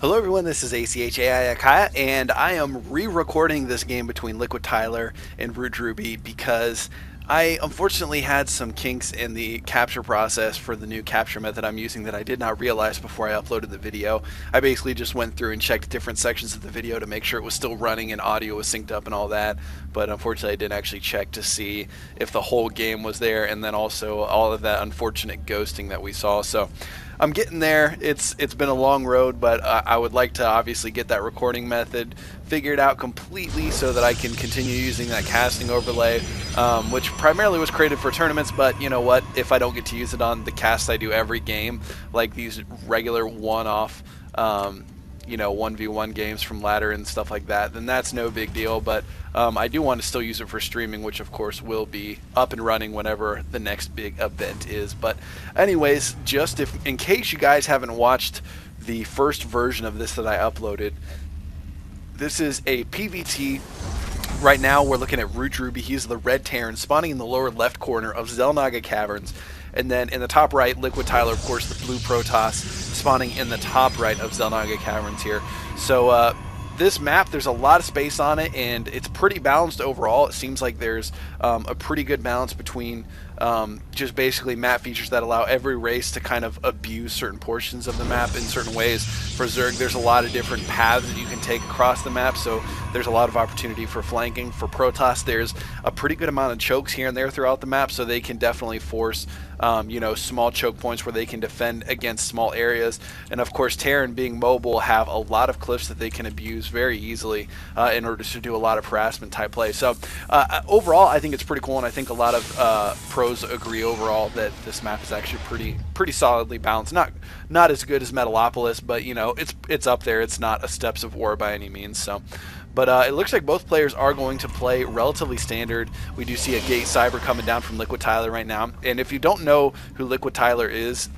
Hello everyone, this is ACHAI Akaya, and I am re-recording this game between LiquidTyler and ROOTdrewbie because I unfortunately had some kinks in the capture process for the new capture method I'm using that I did not realize before I uploaded the video. I basically just went through and checked different sections of the video to make sure it was still running and audio was synced up and all that, but unfortunately I didn't actually check to see if the whole game was there, and then also all of that unfortunate ghosting that we saw. So I'm getting there. It's been a long road, but I would like to obviously get that recording method figured out completely so that I can continue using that casting overlay, which primarily was created for tournaments, but you know what, if I don't get to use it on the casts I do every game, like these regular one-off 1v1 games from ladder and stuff like that, then that's no big deal. But I do want to still use it for streaming, which of course will be up and running whenever the next big event is. But anyways, just in case you guys haven't watched the first version of this that I uploaded, this is a PvT. Right now we're looking at ROOTdrewbie. He's the red Terran spawning in the lower left corner of Xel'Naga Caverns. And then in the top right, LiquidTyler, of course, the blue Protoss, spawning in the top right of Xel'Naga Caverns here. So this map, there's a lot of space on it, and it's pretty balanced overall. It seems like there's a pretty good balance between just basically map features that allow every race to kind of abuse certain portions of the map in certain ways. For Zerg, there's a lot of different paths that you can take across the map, so there's a lot of opportunity for flanking. For Protoss, there's a pretty good amount of chokes here and there throughout the map, so they can definitely force small choke points where they can defend against small areas. And of course, Terran, being mobile, have a lot of cliffs that they can abuse very easily in order to do a lot of harassment type play. So overall, I think it's pretty cool, and I think a lot of pros agree overall that this map is actually pretty solidly balanced. Not as good as Metalopolis, but it's up there. It's not a Steps of War by any means. So. But it looks like both players are going to play relatively standard. We do see a Gate Cyber coming down from LiquidTyler right now. And if you don't know who LiquidTyler is,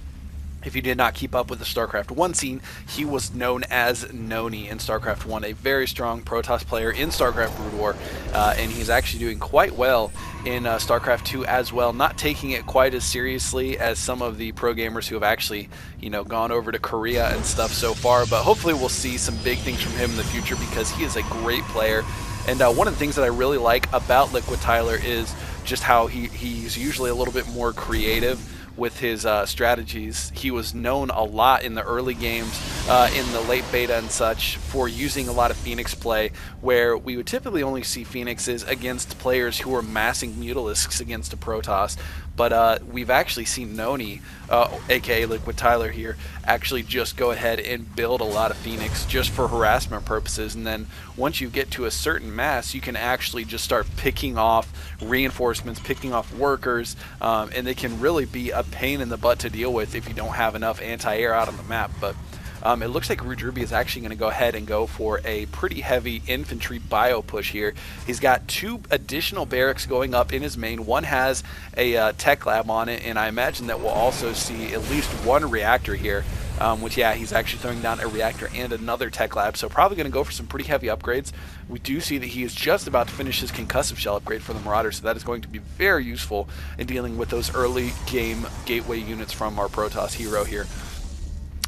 if you did not keep up with the StarCraft 1 scene, he was known as Noni in StarCraft 1, a very strong Protoss player in StarCraft Brood War, and he's actually doing quite well in StarCraft 2 as well, not taking it quite as seriously as some of the pro gamers who have actually, gone over to Korea and stuff so far, but hopefully we'll see some big things from him in the future because he is a great player. And one of the things that I really like about LiquidTyler is just how he's usually a little bit more creative with his strategies. He was known a lot in the early games, in the late beta and such, for using a lot of Phoenix play, where we would typically only see Phoenixes against players who were massing Mutalisks against a Protoss. But we've actually seen Noni, aka LiquidTyler here, actually just go ahead and build a lot of Phoenix just for harassment purposes. And then once you get to a certain mass, you can actually just start picking off reinforcements, picking off workers, and they can really be a pain in the butt to deal with if you don't have enough anti-air out on the map. But it looks like ROOTdrewbie is actually going to go ahead and go for a pretty heavy infantry bio push here. He's got 2 additional barracks going up in his main. One has a tech lab on it, and I imagine that we'll also see at least 1 reactor here. Which, yeah, he's actually throwing down a reactor and another tech lab, so probably going to go for some pretty heavy upgrades. We do see that he is just about to finish his concussive shell upgrade for the Marauders, so that is going to be very useful in dealing with those early game gateway units from our Protoss hero here.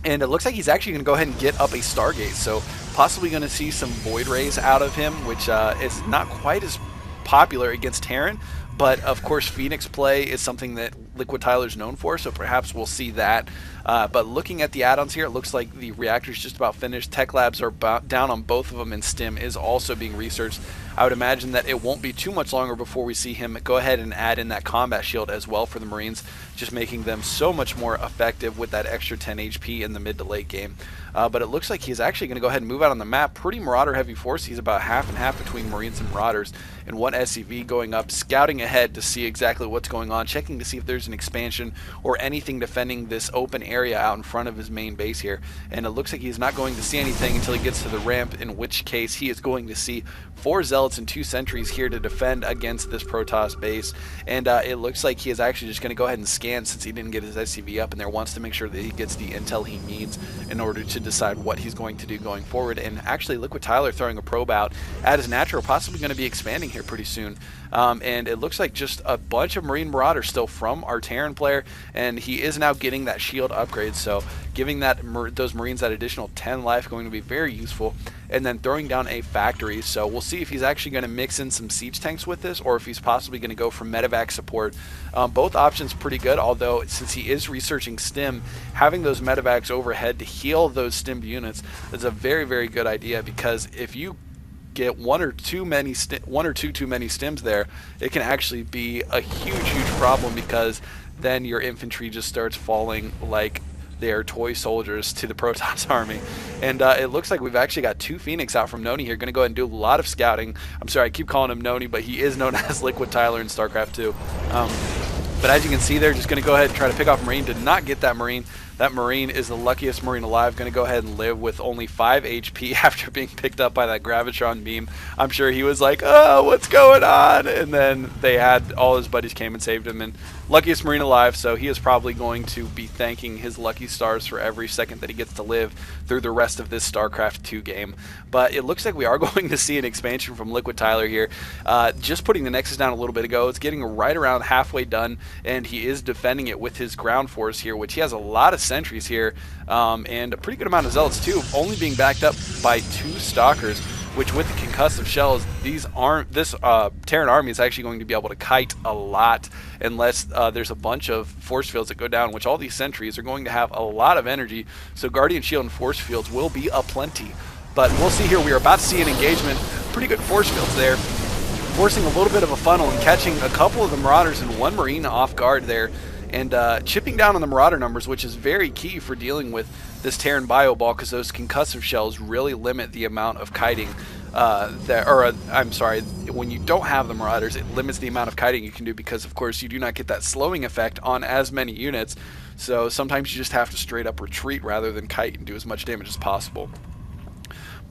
And it looks like he's actually going to go ahead and get up a Stargate, so possibly going to see some Void Rays out of him, which is not quite as popular against Terran. But of course, Phoenix play is something that LiquidTyler's known for, so perhaps we'll see that. But looking at the add-ons here, it looks like the reactor's just about finished. Tech labs are down on both of them, and Stim is also being researched. I would imagine that it won't be too much longer before we see him go ahead and add in that combat shield as well for the Marines, just making them so much more effective with that extra 10 HP in the mid to late game. But it looks like he's actually going to go ahead and move out on the map. Pretty Marauder heavy force. He's about half and half between Marines and Marauders, and 1 SCV going up, scouting ahead to see exactly what's going on, checking to see if there's an expansion or anything defending this open area out in front of his main base here. And it looks like he's not going to see anything until he gets to the ramp, in which case he is going to see 4 Zealots and 2 Sentries here to defend against this Protoss base. And it looks like he is actually just going to go ahead and scan, since he didn't get his SCV up in there, wants to make sure that he gets the intel he needs in order to decide what he's going to do going forward. And actually, LiquidTyler throwing a probe out at his natural, possibly going to be expanding here pretty soon. And it looks like just a bunch of Marine Marauders still from our Terran player, and he is now getting that shield upgrade, so giving those Marines that additional 10 life going to be very useful. And then throwing down a factory, so we'll see if he's actually going to mix in some siege tanks with this, or if he's possibly going to go for medevac support. Both options pretty good, although since he is researching stim, having those medevacs overhead to heal those stimmed units is a very, very good idea, because if you get one or two too many stims there, it can actually be a huge problem, because then your infantry just starts falling like they are toy soldiers to the Protoss army. And it looks like we've actually got 2 Phoenix out from Noni here. Going to go ahead and do a lot of scouting. I'm sorry, I keep calling him Noni, but he is known as LiquidTyler in StarCraft 2. But as you can see there, just going to go ahead and try to pick off Marine. Did not get that Marine. That Marine is the luckiest Marine alive. Going to go ahead and live with only 5 HP after being picked up by that Gravitron beam. I'm sure he was like, oh, what's going on? And then all his buddies came and saved him. And luckiest Marine alive, so he is probably going to be thanking his lucky stars for every second that he gets to live through the rest of this StarCraft 2 game. But it looks like we are going to see an expansion from LiquidTyler here. Just putting the Nexus down a little bit ago, it's getting right around halfway done, and he is defending it with his ground force here, which he has a lot of sentries here, and a pretty good amount of zealots too, only being backed up by 2 stalkers, which with the concussive shells, this Terran army is actually going to be able to kite a lot, unless there's a bunch of force fields that go down, which all these sentries are going to have a lot of energy, so Guardian Shield and force fields will be aplenty. But we'll see here, we are about to see an engagement, pretty good force fields there, forcing a little bit of a funnel and catching a couple of the Marauders and 1 Marine off guard there, and chipping down on the Marauder numbers, which is very key for dealing with this Terran Bio Ball, because those concussive shells really limit the amount of kiting when you don't have the Marauders, it limits the amount of kiting you can do, because of course you do not get that slowing effect on as many units, so sometimes you just have to straight up retreat rather than kite and do as much damage as possible.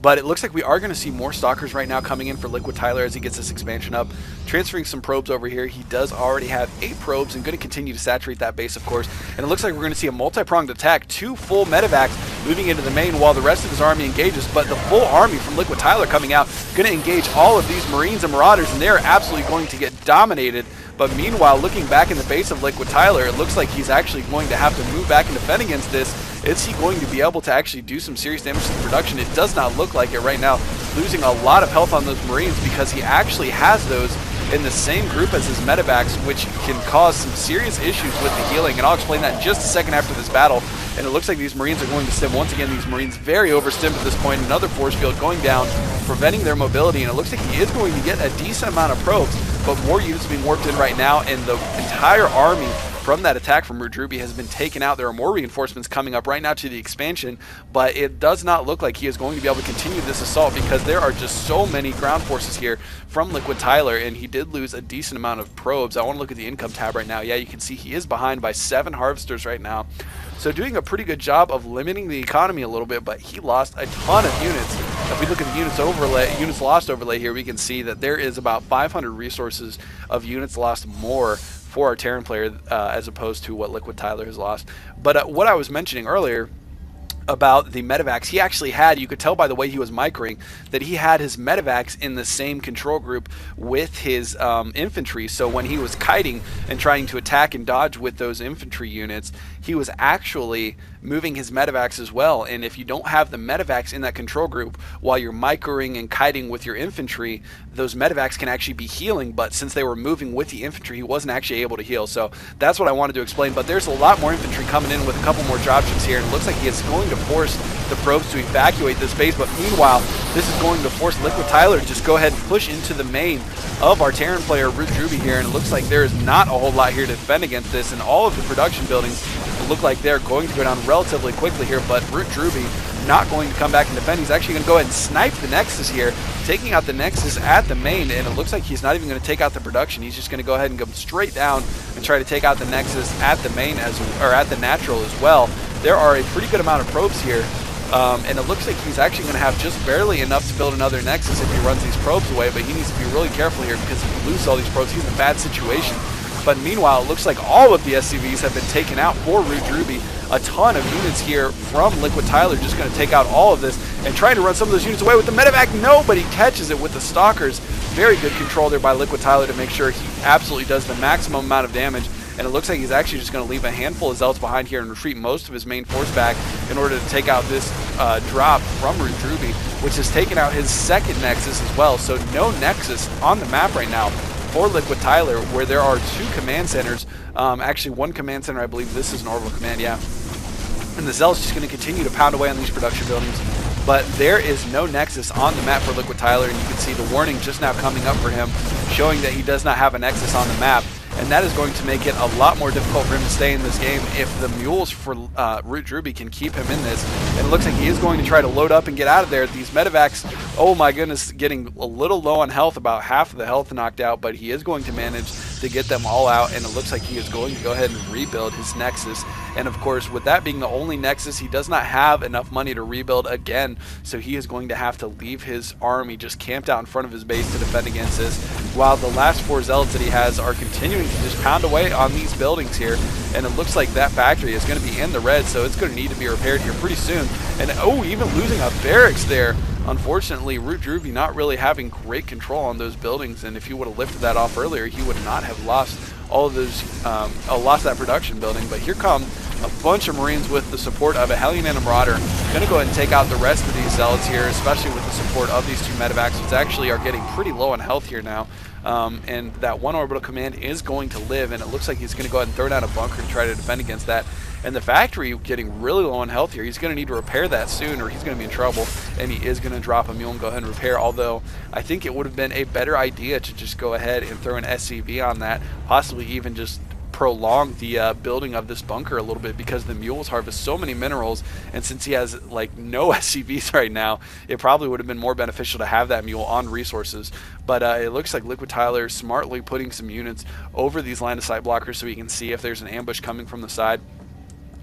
But it looks like we are going to see more stalkers right now coming in for LiquidTyler as he gets this expansion up. Transferring some probes over here. He does already have 8 probes and going to continue to saturate that base, of course. And it looks like we're going to see a multi-pronged attack. 2 full medevacs moving into the main while the rest of his army engages. But the full army from LiquidTyler coming out, going to engage all of these Marines and Marauders, and they're absolutely going to get dominated. But meanwhile, looking back in the base of LiquidTyler, it looks like he's actually going to have to move back and defend against this. Is he going to be able to actually do some serious damage to the production? It does not look like it right now. Losing a lot of health on those Marines, because he actually has those in the same group as his medevacs, which can cause some serious issues with the healing. And I'll explain that in just a second after this battle. And it looks like these Marines are going to stim. Once again, these Marines very overstimmed at this point. Another force field going down, preventing their mobility. And it looks like he is going to get a decent amount of probes, but more units being warped in right now, and the entire army from that attack from ROOTdrewbie has been taken out. There are more reinforcements coming up right now to the expansion, but it does not look like he is going to be able to continue this assault, because there are just so many ground forces here from LiquidTyler, and he did lose a decent amount of probes. I want to look at the income tab right now. Yeah, you can see he is behind by 7 harvesters right now. So doing a pretty good job of limiting the economy a little bit, but he lost a ton of units. If we look at the units lost overlay here, we can see that there is about 500 resources of units lost more for our Terran player as opposed to what LiquidTyler has lost. But what I was mentioning earlier about the medevacs, he actually had, you could tell by the way he was microing, that he had his medevacs in the same control group with his infantry. So when he was kiting and trying to attack and dodge with those infantry units, he was actually moving his medevacs as well. And if you don't have the medevacs in that control group while you're microing and kiting with your infantry, those medevacs can actually be healing, but since they were moving with the infantry, he wasn't actually able to heal. So that's what I wanted to explain. But there's a lot more infantry coming in with a couple more dropships here, and it looks like he is going to force the probes to evacuate this base. But meanwhile, this is going to force LiquidTyler to just go ahead and push into the main of our Terran player ROOTdrewbie here, and it looks like there is not a whole lot here to defend against this, and all of the production buildings look like they're going to go down relatively quickly here. But ROOTdrewbie not going to come back and defend. He's actually going to go ahead and snipe the Nexus here, taking out the Nexus at the main, and it looks like he's not even going to take out the production. He's just going to go ahead and go straight down and try to take out the Nexus at the main or at the natural as well. There are a pretty good amount of probes here. And it looks like he's actually going to have just barely enough to build another Nexus if he runs these probes away, but he needs to be really careful here, because if he loses all these probes, he's in a bad situation. But meanwhile, it looks like all of the SCVs have been taken out for ROOTdrewbie. A ton of units here from LiquidTyler just going to take out all of this and trying to run some of those units away with the medevac. Nobody catches it with the stalkers. Very good control there by LiquidTyler to make sure he absolutely does the maximum amount of damage. and it looks like he's actually just going to leave a handful of zealots behind here and retreat most of his main force back in order to take out this drop from ROOTdrewbie, which has taken out his second Nexus as well. So no Nexus on the map right now for LiquidTyler, where there are 2 command centers. Actually, 1 command center, I believe this is an orbital command, yeah. And the Zealot's just going to continue to pound away on these production buildings. But there is no Nexus on the map for LiquidTyler, and you can see the warning just now coming up for him, showing that he does not have a Nexus on the map. And that is going to make it a lot more difficult for him to stay in this game if the mules for ROOTdrewbie can keep him in this. And it looks like he is going to try to load up and get out of there. These medevacs, oh my goodness, getting a little low on health, about half of the health knocked out, but he is going to manage to get them all out, and it looks like he is going to go ahead and rebuild his Nexus. And of course, with that being the only Nexus, he does not have enough money to rebuild again, so he is going to have to leave his army just camped out in front of his base to defend against this, while the last 4 Zealots that he has are continuing to just pound away on these buildings here. And it looks like that factory is going to be in the red, so it's going to need to be repaired here pretty soon. And oh, even losing a barracks there. Unfortunately, ROOTdrewbie not really having great control on those buildings, and if he would have lifted that off earlier, he would not have lost all of those, lost that production building. But here come a bunch of Marines with the support of a Hellion and a Marauder. Going to go ahead and take out the rest of these Zealots here, especially with the support of these 2 medevacs, which actually are getting pretty low on health here now. And that 1 orbital command is going to live, and it looks like he's going to go ahead and throw down a bunker and try to defend against that. And the factory getting really low on health here. He's going to need to repair that soon, or he's going to be in trouble, and he is going to drop a mule and go ahead and repair, although I think it would have been a better idea to just go ahead and throw an SCV on that, possibly even just prolong the building of this bunker a little bit, because the mules harvest so many minerals, and since he has like no SCVs right now, it probably would have been more beneficial to have that mule on resources. But it looks like LiquidTyler smartly putting some units over these line of sight blockers so he can see if there's an ambush coming from the side.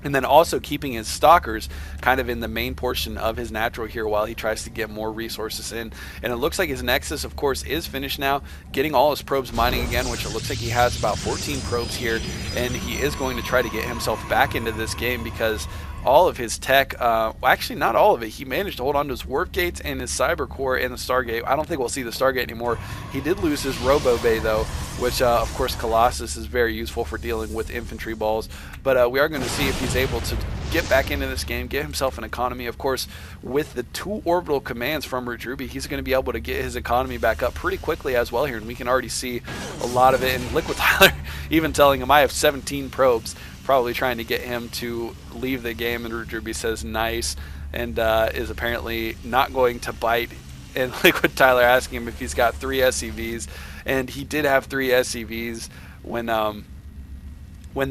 And then also keeping his stalkers kind of in the main portion of his natural here while he tries to get more resources in. And it looks like his Nexus, of course, is finished now, getting all his probes mining again, which it looks like he has about 14 probes here. And he is going to try to get himself back into this game because all of his tech, well, actually not all of it, he managed to hold on to his warp gates and his cyber core and the Stargate. I don't think we'll see the Stargate anymore. He did lose his Robo Bay though, which of course Colossus is very useful for dealing with infantry balls. But we are going to see if he's able to get back into this game, get himself an economy. Of course, with the 2 orbital commands from ROOTdrewbie, he's going to be able to get his economy back up pretty quickly as well here, and we can already see a lot of it. And LiquidTyler even telling him, I have 17 probes, probably trying to get him to leave the game, and ROOTdrewbie says nice, and is apparently not going to bite. And LiquidTyler asking him if he's got 3 SCVs, and he did have 3 SCVs when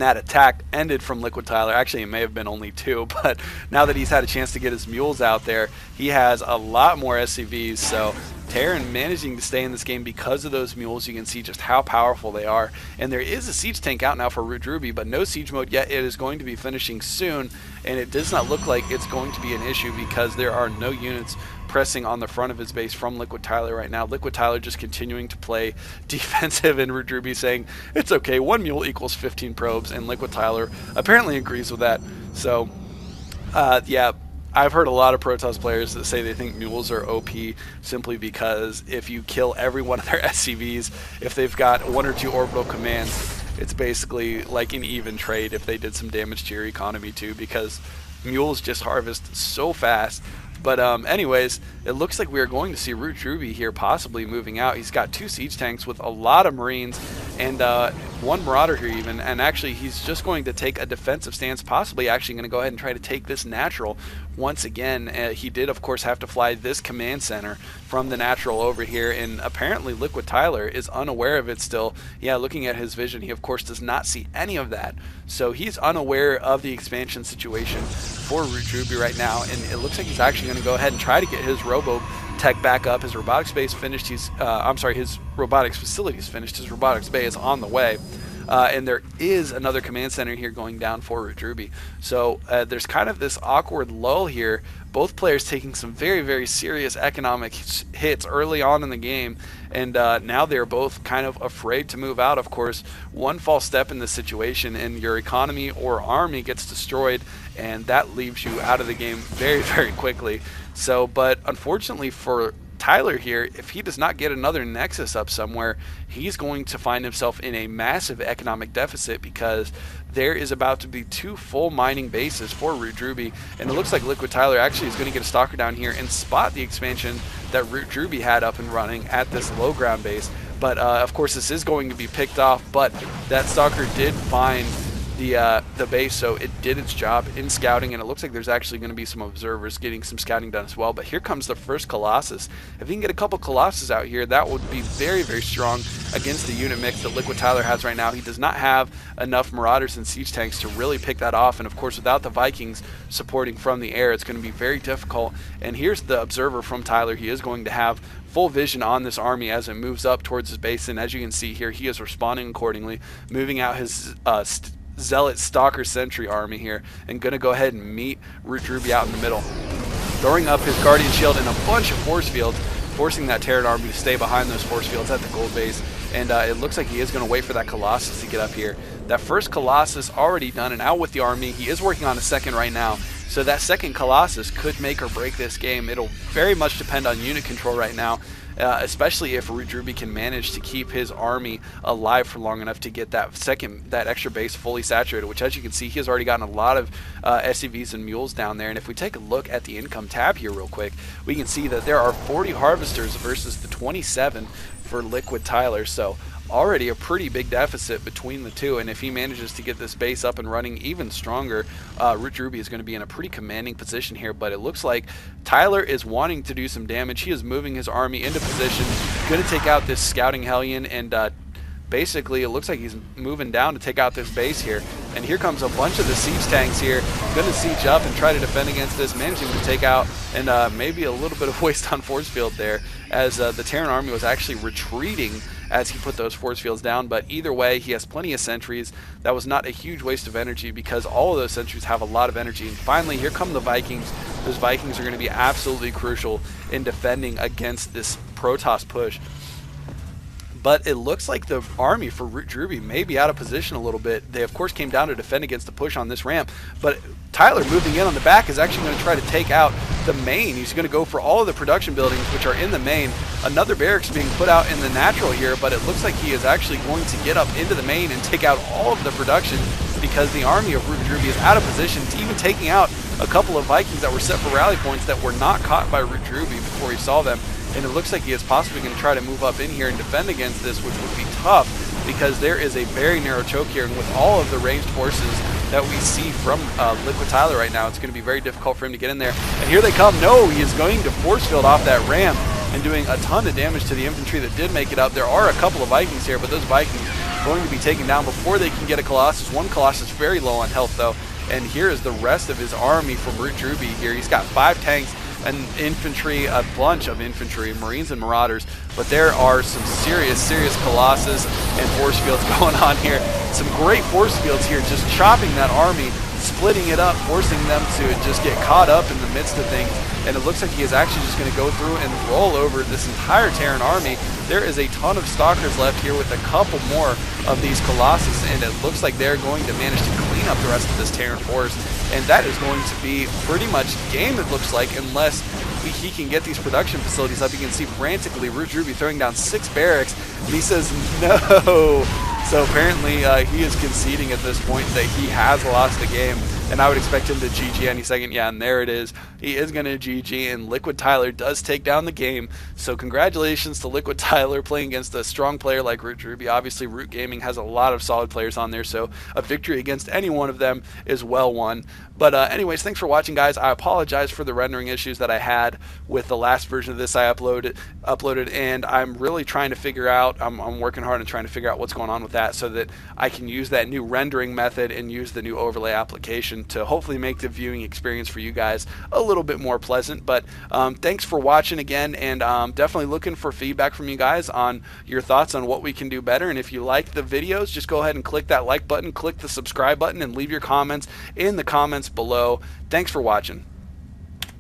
that attack ended from LiquidTyler. Actually, it may have been only 2, but now that he's had a chance to get his mules out there, he has a lot more SCVs. So Terran managing to stay in this game because of those mules. You can see just how powerful they are. And there is a siege tank out now for ROOTdrewbie, but no siege mode yet. It is going to be finishing soon, and it does not look like it's going to be an issue because there are no units pressing on the front of his base from LiquidTyler right now. LiquidTyler just continuing to play defensive, and ROOTdrewbie saying, it's okay, 1 mule equals 15 probes, and LiquidTyler apparently agrees with that. So, yeah, I've heard a lot of Protoss players that say they think mules are OP simply because if you kill every one of their SCVs, if they've got 1 or 2 orbital commands, it's basically like an even trade if they did some damage to your economy too, because mules just harvest so fast. But anyways, it looks like we are going to see ROOTdrewbie here possibly moving out. He's got 2 siege tanks with a lot of Marines and 1 Marauder here even. And actually, he's just going to take a defensive stance, possibly actually going to go ahead and try to take this natural once again. He did, of course, have to fly this command center from the natural over here. And apparently, LiquidTyler is unaware of it still. Yeah, looking at his vision, he, of course, does not see any of that. So he's unaware of the expansion situation for ROOTdrewbie right now. And it looks like he's actually going to go ahead and try to get his robo tech back up. His robotics base finished. His robotics facility is finished. His robotics bay is on the way. And there is another command center here going down for ROOTdrewbie. So there's kind of this awkward lull here. Both players taking some very, very serious economic hits early on in the game. And now they're both kind of afraid to move out. Of course, one false step in this situation and your economy or army gets destroyed, and that leaves you out of the game very, very quickly. So, but unfortunately for Tyler here, if he does not get another Nexus up somewhere, he's going to find himself in a massive economic deficit, because there is about to be 2 full mining bases for ROOTdrewbie, and it looks like LiquidTyler actually is going to get a stalker down here and spot the expansion that ROOTdrewbie had up and running at this low ground base. But of course this is going to be picked off, but that stalker did find the base, so it did its job in scouting, and it looks like there's actually going to be some observers getting some scouting done as well. But here comes the first Colossus. If he can get a couple Colossus out here, that would be very, very strong against the unit mix that LiquidTyler has right now. He does not have enough Marauders and Siege Tanks to really pick that off, and of course without the Vikings supporting from the air, it's going to be very difficult. And here's the observer from Tyler. He is going to have full vision on this army as it moves up towards his base, and as you can see here, he is responding accordingly, moving out his Zealot Stalker Sentry army here, and going to go ahead and meet ROOTdrewbie out in the middle, throwing up his Guardian Shield and a bunch of force fields, forcing that Terran army to stay behind those force fields at the gold base. And it looks like he is going to wait for that Colossus to get up here. That first Colossus already done and out with the army. He is working on a second right now, so that second Colossus could make or break this game. It'll very much depend on unit control right now, especially if ROOTdrewbie can manage to keep his army alive for long enough to get that extra base fully saturated, which, as you can see, he has already gotten a lot of SCVs and mules down there. And if we take a look at the income tab here real quick, we can see that there are 40 harvesters versus the 27 for LiquidTyler, so already a pretty big deficit between the two. And if he manages to get this base up and running even stronger, ROOTdrewbie is going to be in a pretty commanding position here. But it looks like Tyler is wanting to do some damage. He is moving his army into position, going to take out this scouting Hellion, and basically it looks like he's moving down to take out this base here. And here comes a bunch of the siege tanks here, going to siege up and try to defend against this, managing to take out, and maybe a little bit of waste on force field there, as the Terran army was actually retreating as he put those force fields down. But either way, he has plenty of sentries. That was not a huge waste of energy, because all of those sentries have a lot of energy. And finally, here come the Vikings. Those Vikings are going to be absolutely crucial in defending against this Protoss push. But it looks like the army for ROOTdrewbie may be out of position a little bit. They, of course, came down to defend against the push on this ramp, but Tyler moving in on the back is actually going to try to take out the main. He's going to go for all of the production buildings, which are in the main. Another barracks being put out in the natural here, but it looks like he is actually going to get up into the main and take out all of the production, because the army of ROOTdrewbie is out of position. It's even taking out a couple of Vikings that were set for rally points that were not caught by ROOTdrewbie before he saw them. And it looks like he is possibly going to try to move up in here and defend against this, which would be tough, because there is a very narrow choke here, and with all of the ranged forces that we see from LiquidTyler right now, it's going to be very difficult for him to get in there. And here they come. No, he is going to force field off that ramp and doing a ton of damage to the infantry that did make it up. There are a couple of Vikings here, but those Vikings are going to be taken down before they can get a Colossus. One Colossus very low on health, though. And here is the rest of his army from ROOTdrewbie here. He's got 5 tanks, and infantry, a bunch of infantry, Marines and Marauders, but there are some serious Colossus and force fields going on here. Some great force fields here, just chopping that army, splitting it up, forcing them to just get caught up in the midst of things. And it looks like he is actually just going to go through and roll over this entire Terran army. There is a ton of Stalkers left here with a couple more of these Colossus, and it looks like they're going to manage to clean up the rest of this Terran force. And that is going to be pretty much game, it looks like, unless he can get these production facilities up. You can see frantically ROOTdrewbie throwing down 6 barracks, and he says no. So apparently he is conceding at this point that he has lost the game, and I would expect him to GG any second. Yeah, and there it is. He is going to GG, and LiquidTyler does take down the game. So congratulations to LiquidTyler playing against a strong player like ROOTdrewbie. Obviously, Root Gaming has a lot of solid players on there, so a victory against any one of them is well won. But anyways, thanks for watching, guys. I apologize for the rendering issues that I had with the last version of this I uploaded, and I'm really trying to figure out, I'm working hard on trying to figure out what's going on with that, so that I can use that new rendering method and use the new overlay application to hopefully make the viewing experience for you guys a little bit more pleasant. But thanks for watching again, and definitely looking for feedback from you guys on your thoughts on what we can do better. And if you like the videos, just go ahead and click that like button, click the subscribe button, and leave your comments in the comments below. Thanks for watching.